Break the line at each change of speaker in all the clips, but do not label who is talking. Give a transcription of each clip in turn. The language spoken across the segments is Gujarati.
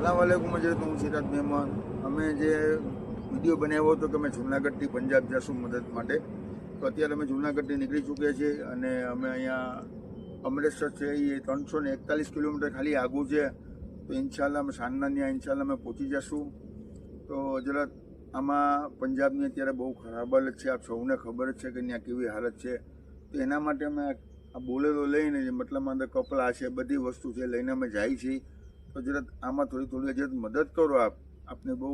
अस्सलाम वालेकुम हजरत, હું સિરાજ મહેમાન. અમે જે વિડીયો બનાવ્યો હતો કે અમે જૂનાગઢથી પંજાબ જઈશું મદદ માટે, તો અત્યારે અમે જૂનાગઢથી નીકળી ચૂક્યા છીએ અને અમે અહીંયા અમૃતસર છે એ 341 કિલોમીટર ખાલી આગું છે. તો ઇન્શાલ્લાહ અમે સાંજના ત્યાં ઇન્શાલ્લાહ અમે પહોંચી જઈશું. તો હજરત આમાં પંજાબની અત્યારે બહુ ખરાબ હાલત છે, આપ સૌને ખબર જ છે કે ત્યાં કેવી હાલત છે. તો એના માટે અમે આ બોલેરો લઈને મતલબ અંદર કપડાં છે બધી વસ્તુ છે લઈને અમે જાય છીએ. તો જરાક આમાં થોડી હજરત મદદ કરો. આપને બહુ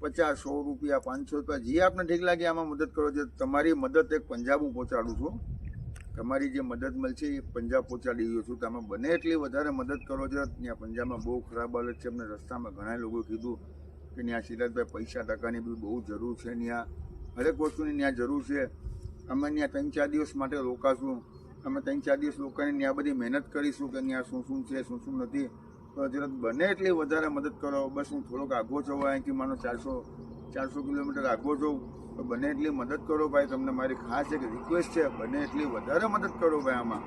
50-100 રૂપિયા 500 રૂપિયા જે આપને ઠીક લાગે આમાં મદદ કરો. જે તમારી મદદ એક પંજાબ હું પહોંચાડું છું, તમારી જે મદદ મળશે એ પંજાબ પહોંચાડી રહ્યો છું. તમે બને એટલી વધારે મદદ કરો. જરાક ત્યાં પંજાબમાં બહુ ખરાબ હાલત છે. અમને રસ્તામાં ઘણા લોકોએ કીધું કે ત્યાં સિરાજભાઈ પૈસા ટકાની બી બહુ જરૂર છે, ત્યાં હરેક વસ્તુની ત્યાં જરૂર છે. અમે ત્યાં 3-4 દિવસ માટે રોકાશું. અમે 3-4 દિવસ રોકાઈને ત્યાં બધી મહેનત કરીશું કે ત્યાં શું છે શું નથી. તો જરાક બને એટલી વધારે મદદ કરો. બસ હું થોડોક આગો જઉં, અહીંથી માનો 400 કિલોમીટર આગો જઉં. તો બને એટલી મદદ કરો ભાઈ. તમને મારી ખાસ એક રિક્વેસ્ટ છે, બને એટલી વધારે મદદ કરો ભાઈ આમાં.